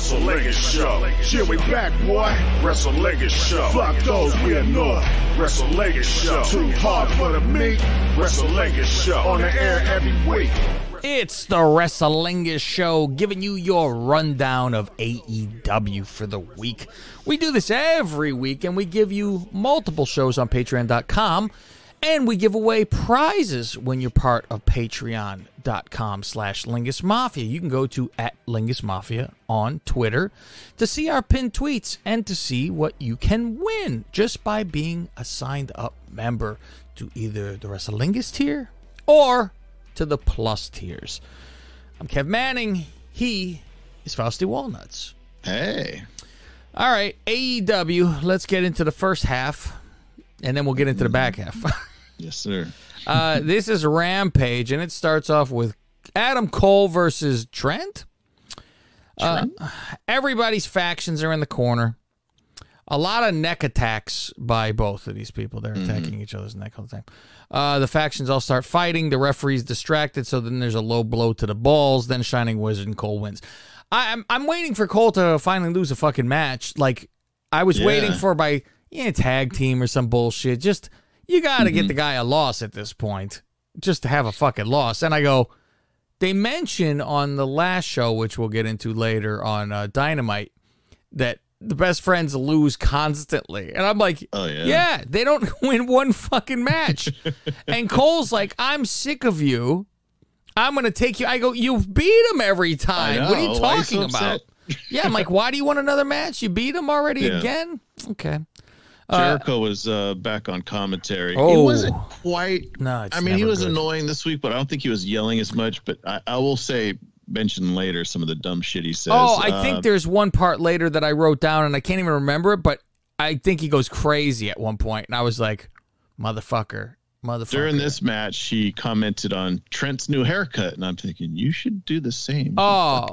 Wrestlingus Show. Here we back, boy. Wrestlingus Show. Fuck those we ignore. Wrestlingus Show. Too hard for the meat. Wrestlingus Show. On the air every week. It's the Wrestlingus Show, giving you your rundown of AEW for the week. We do this every week, and we give you multiple shows on Patreon.com, and we give away prizes when you're part of Patreon.com/Lingus Mafia. You can go to @Lingus Mafia on Twitter to see our pinned tweets and to see what you can win just by being a signed-up member to either the Wrestlingus tier or to the plus tiers. I'm Kev Manning. He is Fausty Walnuts. Hey. All right, AEW. Let's get into the first half, and then we'll get into the back half. Yes, sir. This is Rampage, and it starts off with Adam Cole versus Trent. Everybody's factions are in the corner. A lot of neck attacks by both of these people. They're attacking each other's neck all the time. The factions all start fighting. The referee's distracted, so then there's a low blow to the balls. Then Shining Wizard and Cole wins. I'm waiting for Cole to finally lose a fucking match. Like, I was waiting for by tag team or some bullshit. Just, you got to get the guy a loss at this point. Just to have a fucking loss. And I go, they mention on the last show, which we'll get into later on Dynamite, that the best friends lose constantly. And I'm like, oh, yeah, they don't win one fucking match. And Cole's like, I'm sick of you. I'm going to take you. I go, you've beat him every time. What are you talking about? Yeah, I'm like, why do you want another match? You beat him already again? Okay. Jericho was back on commentary. Oh. He wasn't quite. No, I mean, he was annoying this week, but I don't think he was yelling as much. But I will say, mention later some of the dumb shit he says. Oh, I think there's one part later that I wrote down, and I can't even remember it, but I think he goes crazy at one point, and I was like, motherfucker. During this match, he commented on Trent's new haircut, and I'm thinking, you should do the same. Oh.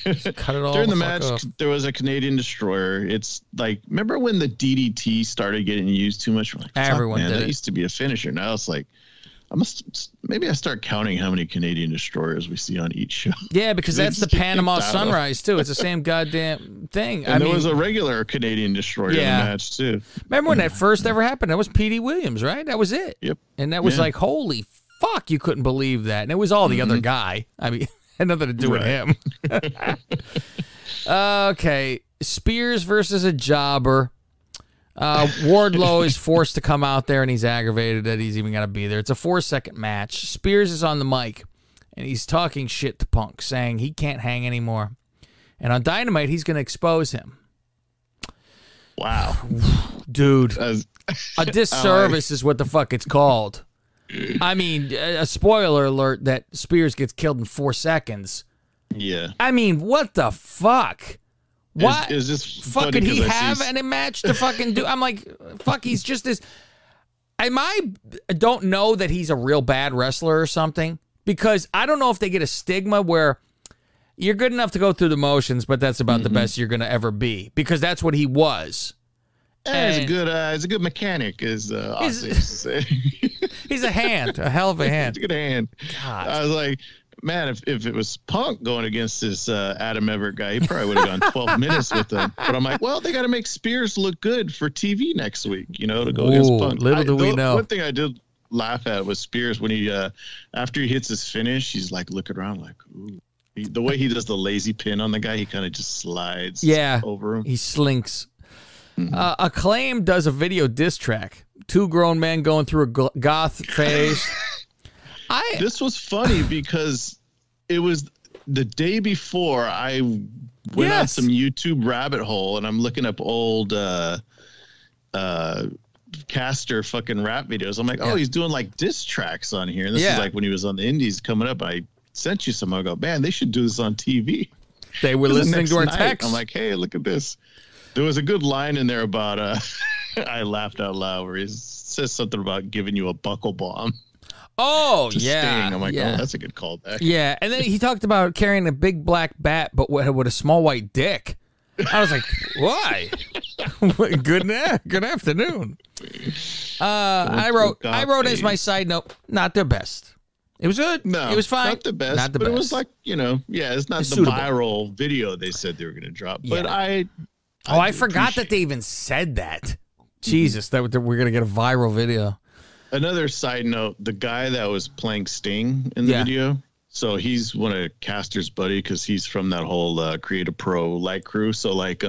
Cut it all During the fuck match, up. there was a Canadian Destroyer. It's like, remember when the DDT started getting used too much? We're like, everyone did that it. used to be a finisher. Now it's like, maybe I start counting how many Canadian Destroyers we see on each show. Yeah, because that's the Panama Sunrise, too. It's the same goddamn thing. And there was a regular Canadian Destroyer in the match, too. Remember when that first ever happened? That was P.D. Williams, right? That was it. Yep. And that was like, holy fuck, you couldn't believe that. And it was all the other guy. I mean, had nothing to do with him. Okay, Spears versus a jobber. Wardlow is forced to come out there, and he's aggravated that he's even got to be there. It's a 4-second match. Spears is on the mic, and he's talking shit to Punk, saying he can't hang anymore. And on Dynamite, he's going to expose him. Wow. Dude, a disservice is what the fuck it's called. I mean, a spoiler alert that Spears gets killed in 4 seconds. Yeah. I mean, what the fuck? What? Is this fuck, could he have any match to fucking do? I'm like, fuck, he's just this. I don't know that he's a real bad wrestler or something, because I don't know if they get a stigma where you're good enough to go through the motions, but that's about the best you're going to ever be, because that's what he was. He's a good mechanic, as Ozzy used to say. He's a hand, a hell of a hand. He's a good hand. God. I was like, man, if it was Punk going against this Adam Everett guy, he probably would have gone 12 minutes with him. But I'm like, well, they got to make Spears look good for TV next week, to go against Punk. Little do we know. One thing I did laugh at was Spears when he, after he hits his finish, he's like looking around like, ooh. The way he does the lazy pin on the guy, he kind of just slides over him. He slinks. Acclaim does a video diss track. 2 grown men going through a goth phase. This was funny because it was the day before I went on some YouTube rabbit hole, and I'm looking up old Caster fucking rap videos. I'm like, oh, he's doing like diss tracks on here. And this is like when he was on the Indies coming up. I sent you some. I go, man, they should do this on TV. They were listening to our text. I'm like, hey, look at this. There was a good line in there about I laughed out loud where he says something about giving you a buckle bomb. Oh, Sting. I'm like, oh, that's a good callback. Yeah, and then he talked about carrying a big black bat, but with a small white dick. I was like, why? Good afternoon. I wrote as my side note, not their best. It was good. No, it was fine. Not the best. Not the but best. It was like, it's not It's the suitable. viral video they said they were going to drop. But Yeah. I I forgot that they even said that. Jesus, that we're gonna get a viral video. Another side note: the guy that was playing Sting in the video, so he's one of Caster's buddy because he's from that whole Creative Pro light crew. So like,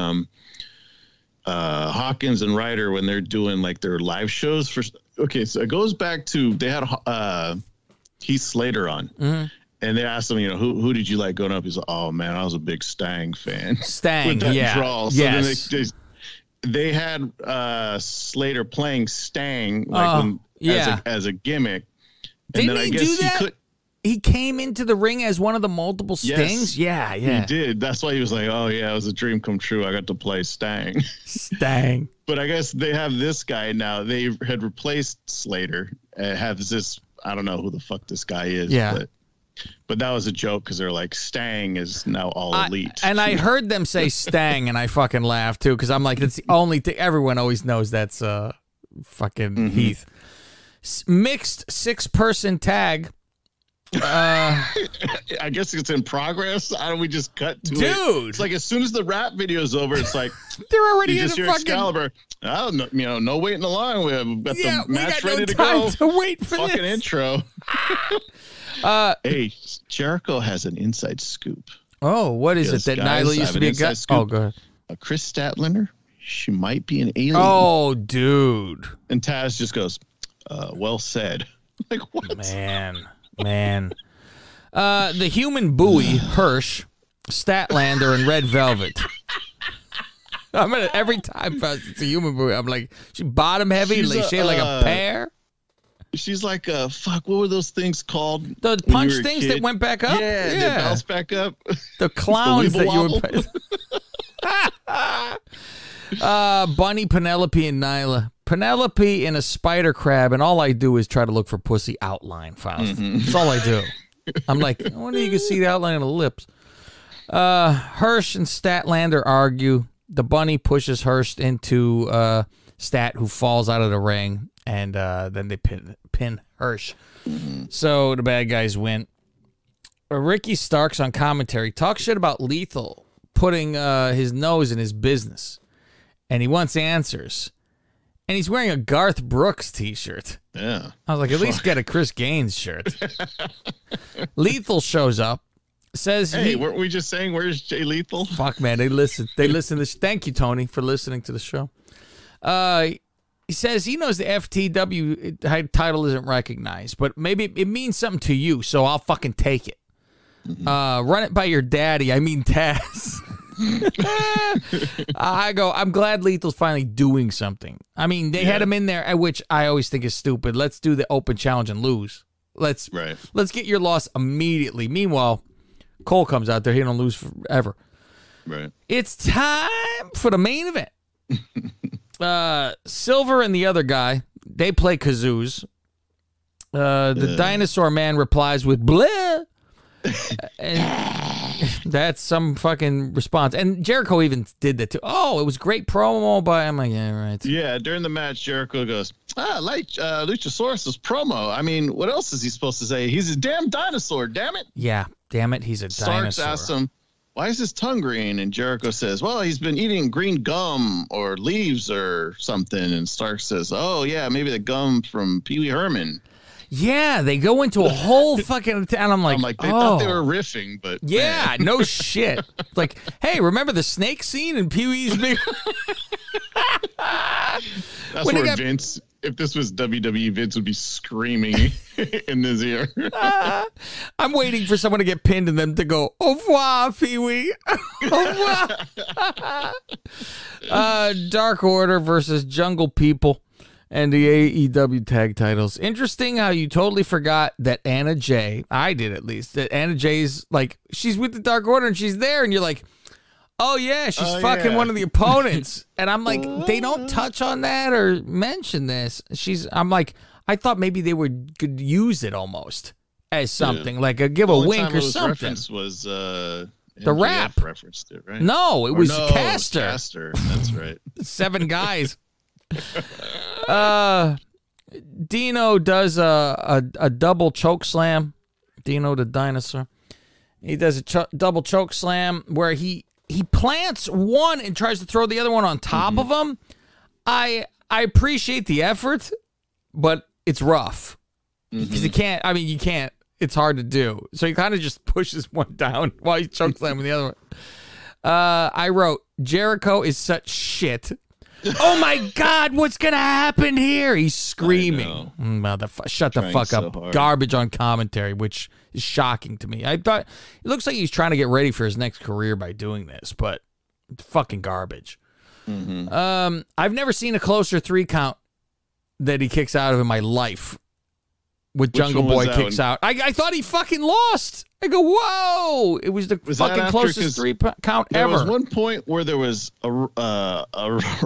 Hawkins and Ryder when they're doing like their live shows for. Okay, so it goes back to they had Heath Slater on. And they asked him, who did you like going up? He's like, oh, man, I was a big Stang fan. Stang, With that yeah. drawl. So yes. then they had Slater playing Stang like as a gimmick. And Didn't then he I guess do that? He came into the ring as one of the multiple Stings? Yes, yeah. He did. That's why he was like, oh, yeah, it was a dream come true. I got to play Stang. Stang. But I guess they have this guy now. They had replaced Slater. Have this, I don't know who the fuck this guy is. Yeah. But that was a joke because they're like, Stang is now all elite. And I heard them say Stang, and I fucking laughed, too, because I'm like, that's the only thing. Everyone always knows that's fucking Heath. Mixed 6-person tag. I guess it's in progress. How do we just cut to it? Dude. It's like as soon as the rap video's over, it's like, they're already you in just the hear fucking... Excalibur. Oh, no, no waiting in the line. We've got the match ready to go. To wait for fucking this. Intro. Hey, Jericho has an inside scoop. Oh, what is Yes, it that guys, Nyla I used have to an be a inside guy? scoop. Oh, go ahead. Chris Statlander, she might be an alien. Oh, dude. And Taz just goes, well said. Like, what? Man. The human buoy, Hirsch, Statlander, and Red Velvet. I'm gonna every time it's a human buoy, I'm like, she bottom heavy, she had like a pear. She's like, fuck, what were those things called? The punch things that went back up? Yeah, they bounced back up. The clowns the that you would Bunny, Penelope, and Nyla. Penelope in a spider crab, and all I do is try to look for pussy outline, Faust. That's all I do. I'm like, I wonder if you can see the outline of the lips. Hirsch and Statlander argue. The Bunny pushes Hirsch into Stat, who falls out of the ring, and then they pin Hirsch. So the bad guys win. Ricky Starks on commentary talks shit about Lethal putting his nose in his business, and he wants answers. And he's wearing a Garth Brooks t-shirt. Yeah. I was like, at least get a Chris Gaines shirt. Lethal shows up, says, hey, weren't we just saying, where's Jay Lethal? Fuck, man, they listen. They listen to this. Thank you, Tony, for listening to the show. He says he knows the FTW title isn't recognized, but maybe it means something to you, so I'll fucking take it. Run it by your daddy. I mean, Taz. I go, I'm glad Lethal's finally doing something. I mean, they had him in there, which I always think is stupid. Let's do the open challenge and lose. Let's get your loss immediately. Meanwhile, Cole comes out there. He don't lose forever. Right. It's time for the main event. Silver and the other guy, they play kazoos. The dinosaur man replies with bleh. And that's some fucking response. And Jericho even did that too. Oh, it was great promo by, I'm like, yeah, right. Yeah, during the match, Jericho goes, like Luchasaurus' promo. I mean, what else is he supposed to say? He's a damn dinosaur, damn it. Yeah, damn it, he's a dinosaur. Starks asked him, why is his tongue green? And Jericho says, well, he's been eating green gum or leaves or something. And Starks says, oh, yeah, maybe the gum from Pee Wee Herman. Yeah, they go into a whole fucking... And I'm like, they thought they were riffing, but... Yeah, no shit. Like, hey, remember the snake scene in Pee Wee's Big... That's where Vince... If this was WWE, Vince would be screaming in his ear. I'm waiting for someone to get pinned and them to go, au revoir, Pee-wee. Au revoir. Dark Order versus Jungle People and the AEW tag titles. Interesting how you totally forgot that Anna Jay, I did at least, that Anna Jay's like, she's with the Dark Order and she's there and you're like, oh, yeah, she's fucking one of the opponents. And I'm like, they don't touch on that or mention this. I'm like, I thought maybe they could use it almost as something, like give a wink or something. Reference was the rap. Referenced it, right? No, it was Caster. Caster, that's right. 7 guys. Dino does a double choke slam Dino the Dinosaur. He does a double choke slam where he plants one and tries to throw the other one on top of him. I appreciate the effort, but it's rough. Because you can't. It's hard to do. So he kind of just pushes one down while he's choke slamming the other one. I wrote, Jericho is such shit. Oh my God, what's going to happen here? He's screaming. Shut the fuck up. So garbage on commentary, which is shocking to me. I thought it looks like he's trying to get ready for his next career by doing this, but fucking garbage. I've never seen a closer 3 count that he kicks out of in my life. With Jungle Boy kicks out. I thought he fucking lost. I go, whoa! It was the fucking closest 3 count ever. There was one point where there was a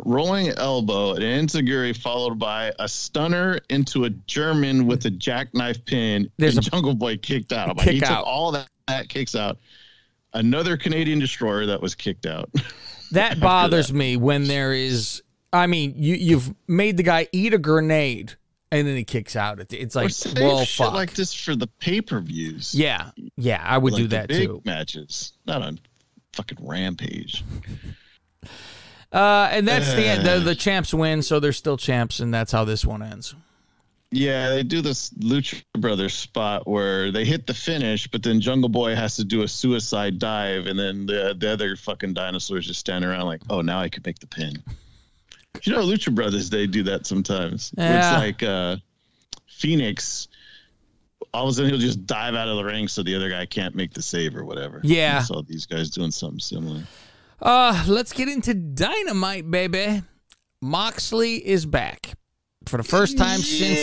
rolling elbow, an enziguri followed by a stunner into a German with a jackknife pin. And Jungle Boy kicked out. He took all that kicks out. Another Canadian destroyer that was kicked out. That bothers me when there is. I mean, you've made the guy eat a grenade. And then he kicks out. It's like, well, shit fuck. Like this for the pay-per-views. Yeah, I would do that big too. Matches, not on fucking Rampage. And that's the end. The champs win, so they're still champs, and that's how this one ends. Yeah, they do this Lucha Brothers spot where they hit the finish, but then Jungle Boy has to do a suicide dive, and then the other fucking dinosaurs just stand around like, oh, now I could make the pin. You know, Lucha Brothers, they do that sometimes. Yeah. It's like Phoenix, all of a sudden he'll just dive out of the ring so the other guy can't make the save or whatever. Yeah. I saw these guys doing something similar. Let's get into Dynamite, baby. Moxley is back for the first time since...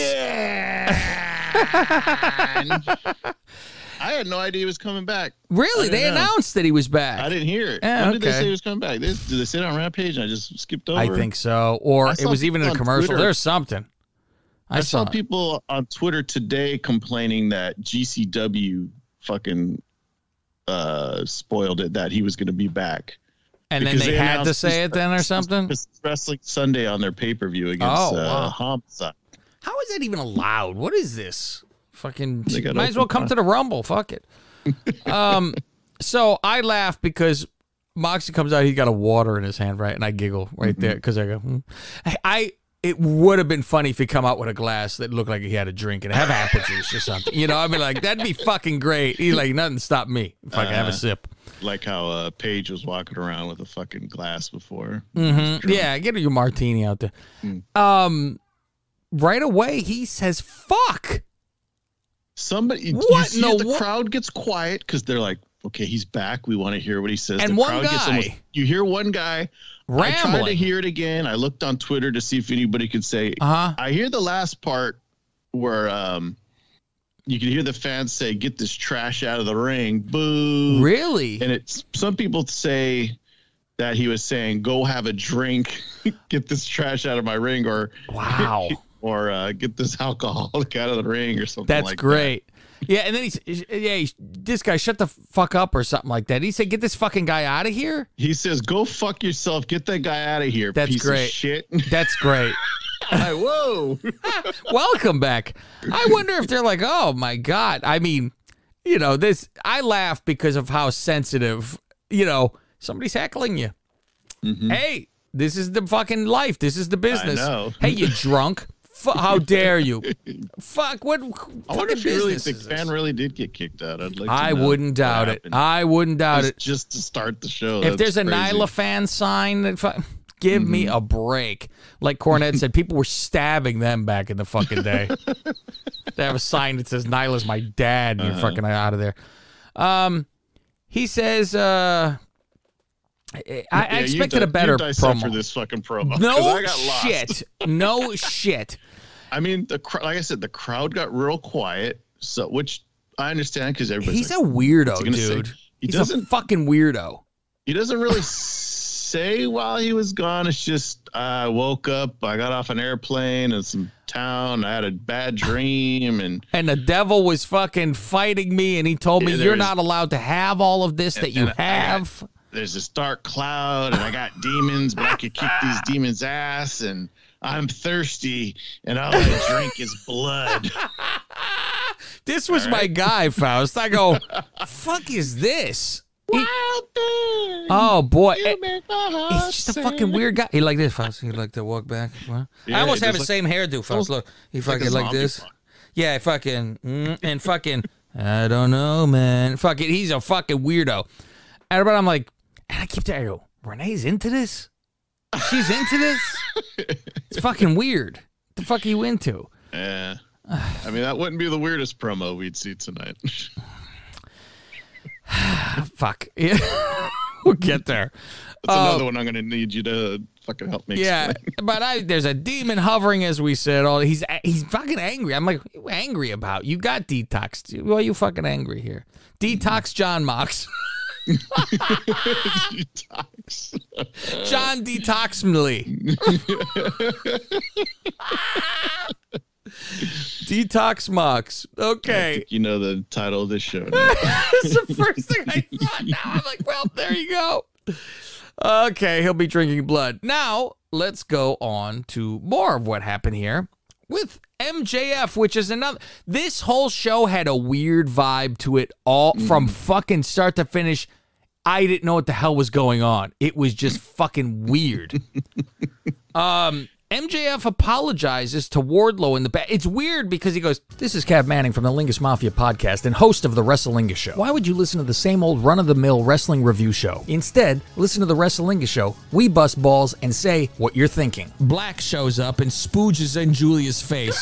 I had no idea he was coming back. Really? They announced that he was back. I didn't hear it. When did they say he was coming back? Did they say it on Rampage and I just skipped over? I think so. Or it was even in a commercial. Twitter. There's something. I saw people on Twitter today complaining that GCW fucking spoiled it, that he was going to be back. And then they had to say it then or something? Wrestling Sunday on their pay-per-view against Homicide. How is that even allowed? What is this? Fucking might as well come to the Rumble. Fuck it. So I laugh because Moxie comes out. He's got a water in his hand, right? And I giggle right there because I go, it would have been funny if he come out with a glass that looked like he had a drink and have apple juice or something. You know, I'd be like, that'd be fucking great. He's like, nothing stop me if I can have a sip. Like how Paige was walking around with a fucking glass before. Yeah, get your martini out there. Right away, he says, fuck. Somebody, the crowd gets quiet because they're like, okay, he's back. We want to hear what he says. And the one guy, you hear one guy rambling. I tried to hear it again. I looked on Twitter to see if anybody could say, I hear the last part where you can hear the fans say, get this trash out of the ring. Boo. Really? And some people say that he was saying, go have a drink, get this trash out of my ring, or wow. Or get this alcoholic out of the ring or something like that. That's great. Yeah, and then this guy, shut the fuck up or something like that. He said, get this fucking guy out of here? He says, go fuck yourself. Get that guy out of here, That's piece great. of shit. That's great. Whoa. Welcome back. I wonder if they're like, oh, my God. I mean, you know, I laugh because of how sensitive, you know, somebody's heckling you. Hey, this is the fucking life. This is the business. I know. Hey, you drunk. How dare you? Fuck, what I wonder if the fan really did get kicked out. I'd like to I wouldn't doubt it. I wouldn't doubt it. Just to start the show. If there's a Nyla fan sign, give me a break. Like Cornette said, people were stabbing them back in the fucking day. They have a sign that says Nyla's my dad, and you're fucking out of there. He says, I expected a better promo for this fucking promo. No I got shit. Lost. No shit. I mean, like I said, the crowd got real quiet, which I understand because everybody's he's a weirdo, dude. He's a fucking weirdo. He doesn't really say while he was gone. It's just I woke up, I got off an airplane in some town, I had a bad dream, and the devil was fucking fighting me, and he told me you're not allowed to have all of this that you have. There's this dark cloud, and I got demons, but I could kick these demons' ass, and I'm thirsty, and all I drink is blood. This was my guy, Faust. I go, fuck is this? Oh, boy. He's just a fucking weird guy. He like this, Faust. He like to walk back. I almost have the same hairdo, Faust. Look, he fucking like this. Yeah, fucking, and fucking, I don't know, man. Fucking, he's a fucking weirdo. And but I'm like, and I keep telling you, Renee's into this? She's into this? It's fucking weird. What the fuck are you into? Yeah. I mean, that wouldn't be the weirdest promo we'd see tonight. Fuck. Yeah. We'll get there. That's another one I'm going to need you to fucking help me explain. But there's a demon hovering, as we said. He's fucking angry. I'm like, what are you angry about? You got detoxed. Why are you fucking angry here? Detox John Mox. Detox. Jon Detoxley. Detox Mox. Okay. I think you know the title of this show now. That's the first thing I thought. Now I'm like, well, there you go. Okay, he'll be drinking blood. Now, let's go on to more of what happened here with MJF, which is another. This whole show had a weird vibe to it all from fucking start to finish. I didn't know what the hell was going on. It was just fucking weird. MJF apologizes to Wardlow in the back. It's weird because he goes, "This is Cav Manning from the Lingus Mafia podcast and host of the Wrestlingus Show. Why would you listen to the same old run-of-the-mill wrestling review show? Instead, listen to the Wrestlingus Show. We bust balls and say what you're thinking." Black shows up and spooges in Julia's face.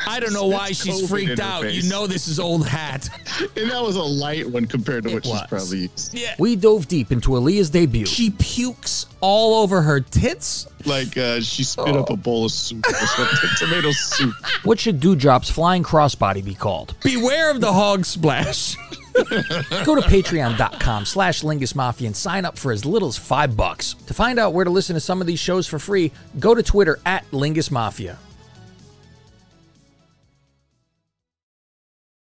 I don't know why she's freaked out. You know this is old hat. And that was a light one compared to what she's probably used. Yeah. We dove deep into Aaliyah's debut. She pukes all over her tits. Like she spit up a bowl of soup or something. Tomato soup. What should Dewdrop's flying crossbody be called? Beware of the hog splash. Go to patreon.com/LingusMafia and sign up for as little as $5. To find out where to listen to some of these shows for free, go to Twitter @LingusMafia.